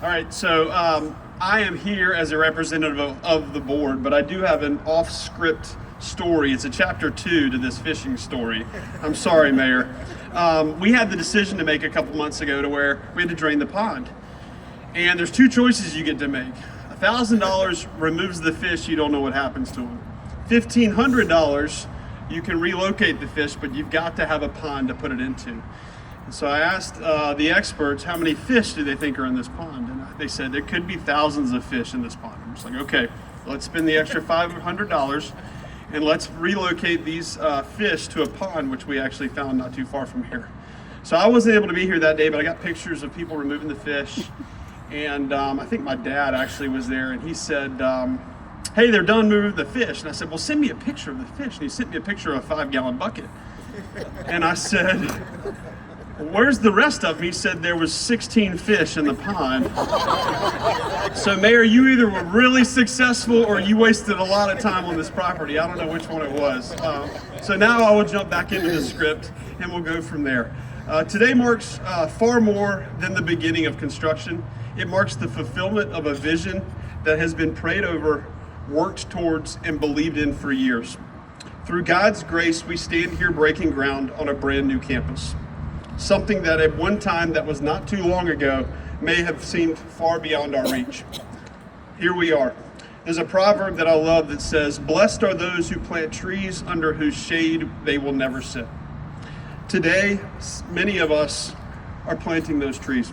All right, so I am here as a representative of the board, but I do have an off-script story. It's a chapter 2 to this fishing story. I'm sorry, Mayor. We had the decision to make a couple months ago to where we had to drain the pond. And there's two choices you get to make. $1,000 removes the fish, you don't know what happens to them. $1,500, you can relocate the fish, but you've got to have a pond to put it into. So I asked the experts how many fish do they think are in this pond, and they said there could be thousands of fish in this pond. I'm just like, okay, let's spend the extra $500 and let's relocate these fish to a pond, which we actually found not too far from here. So I wasn't able to be here that day, but I got pictures of people removing the fish, and I think my dad actually was there, and he said, hey, they're done moving the fish. And I said, well, send me a picture of the fish. And he sent me a picture of a 5-gallon bucket. And I said, where's the rest of them? He said there was 16 fish in the pond. So Mayor, you either were really successful or you wasted a lot of time on this property. I don't know which one it was. So now I will jump back into the script and we'll go from there. Today marks far more than the beginning of construction. It marks the fulfillment of a vision that has been prayed over, worked towards, and believed in for years. Through God's grace, we stand here breaking ground on a brand new campus. Something that at one time that was not too long ago may have seemed far beyond our reach. Here we are. There's a proverb that I love that says, blessed are those who plant trees under whose shade they will never sit. Today, many of us are planting those trees.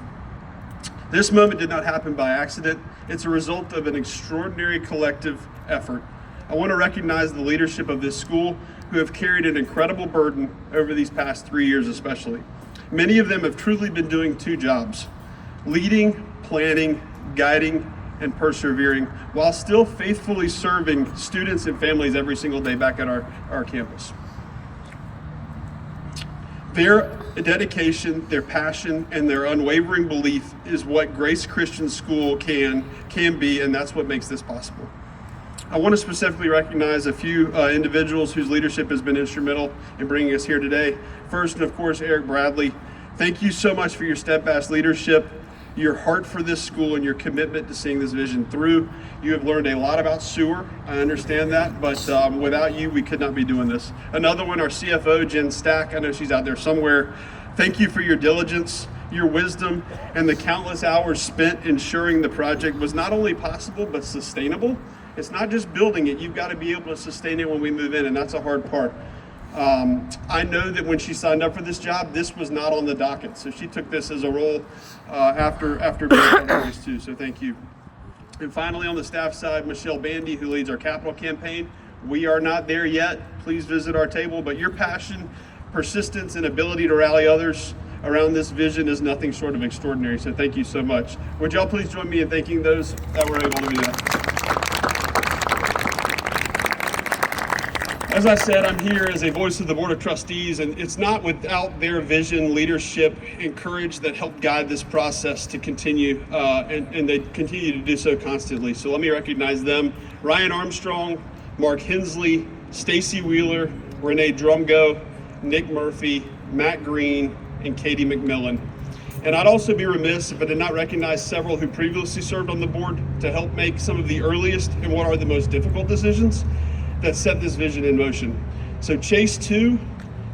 This moment did not happen by accident. It's a result of an extraordinary collective effort. I want to recognize the leadership of this school who have carried an incredible burden over these past 3 years especially. Many of them have truly been doing two jobs: leading, planning, guiding, and persevering, while still faithfully serving students and families every single day back at our campus. Their dedication, their passion, and their unwavering belief is what Grace Christian School can be, and that's what makes this possible. I want to specifically recognize a few individuals whose leadership has been instrumental in bringing us here today. First, and of course, Eric Bradley. Thank you so much for your steadfast leadership, your heart for this school, and your commitment to seeing this vision through. You have learned a lot about sewer. I understand that, but without you, we could not be doing this. Another one, our CFO, Jen Stack. I know she's out there somewhere. Thank you for your diligence, your wisdom, and the countless hours spent ensuring the project was not only possible, but sustainable. It's not just building it, you've got to be able to sustain it when we move in, and that's a hard part. I know that when she signed up for this job, this was not on the docket, so she took this as a role after being on Grace too, so thank you. And finally, on the staff side, Michelle Bandy, who leads our capital campaign. We are not there yet. Please visit our table, but your passion, persistence, and ability to rally others around this vision is nothing short of extraordinary, so thank you so much. Would y'all please join me in thanking those that were able to do that? As I said, I'm here as a voice of the Board of Trustees, and it's not without their vision, leadership, and courage that helped guide this process to continue, and they continue to do so constantly. So let me recognize them: Ryan Armstrong, Mark Hensley, Stacy Wheeler, Renee Drumgo, Nick Murphy, Matt Green, and Katie McMillan. And I'd also be remiss if I did not recognize several who previously served on the board to help make some of the earliest and what are the most difficult decisions that set this vision in motion. So Chase Tu,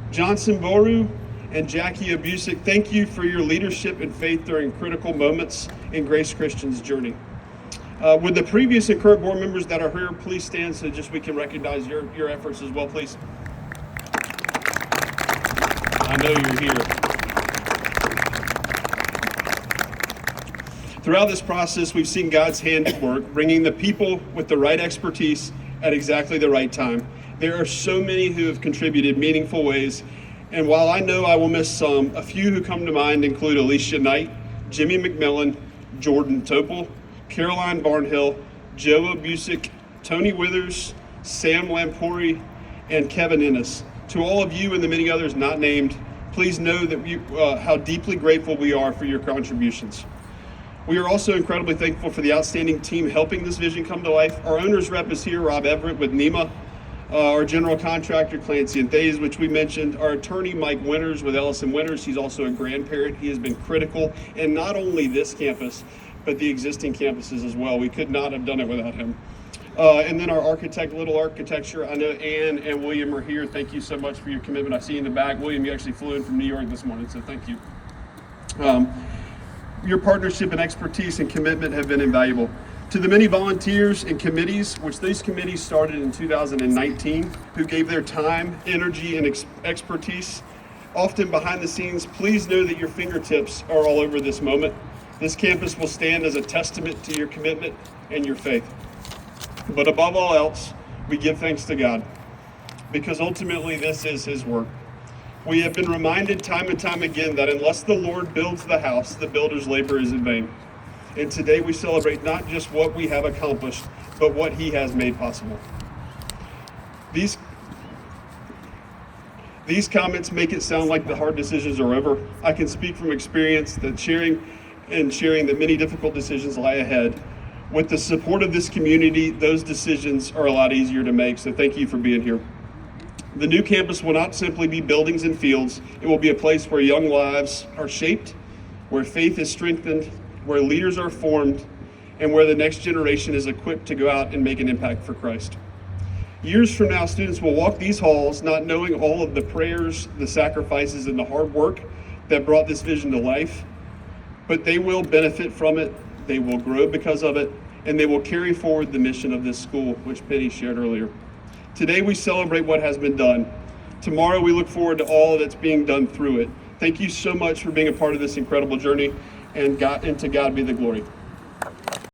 Johnson Boru, and Jackie Abusick, thank you for your leadership and faith during critical moments in Grace Christian's journey. Would the previous and current board members that are here please stand so just we can recognize your efforts as well, please? I know you're here. Throughout this process, we've seen God's hand at work, bringing the people with the right expertise at exactly the right time. There are so many who have contributed meaningful ways, and while I know I will miss some, a few who come to mind include Alicia Knight, Jimmy McMillan, Jordan Topol, Caroline Barnhill, Joe Abusick, Tony Withers, Sam Lampori, and Kevin Ennis. To all of you and the many others not named, please know that how deeply grateful we are for your contributions. We are also incredibly thankful for the outstanding team helping this vision come to life. Our owner's rep is here, Rob Everett with NEMA. Our general contractor, Clancy and Thays, which we mentioned. Our attorney, Mike Winters with Ellison Winters. He's also a grandparent. He has been critical in not only this campus, but the existing campuses as well. We could not have done it without him. And then our architect, Little Architecture. I know Ann and William are here. Thank you so much for your commitment. I see you in the back. William, you actually flew in from New York this morning, so thank you. Your partnership and expertise and commitment have been invaluable. To the many volunteers and committees, which these committees started in 2019, who gave their time, energy, and expertise, often behind the scenes, please know that your fingertips are all over this moment. This campus will stand as a testament to your commitment and your faith. But above all else, we give thanks to God, because ultimately this is His work. We have been reminded time and time again that unless the Lord builds the house, the builder's labor is in vain. And today we celebrate not just what we have accomplished, but what He has made possible. These comments make it sound like the hard decisions are over. I can speak from experience that sharing that many difficult decisions lie ahead. With the support of this community, those decisions are a lot easier to make, so thank you for being here. The new campus will not simply be buildings and fields. It will be a place where young lives are shaped, where faith is strengthened, where leaders are formed, and where the next generation is equipped to go out and make an impact for Christ. Years from now, students will walk these halls not knowing all of the prayers, the sacrifices, and the hard work that brought this vision to life, but they will benefit from it, they will grow because of it, and they will carry forward the mission of this school, which Penny shared earlier. Today we celebrate what has been done. Tomorrow we look forward to all that's being done through it. Thank you so much for being a part of this incredible journey, and to God be the glory.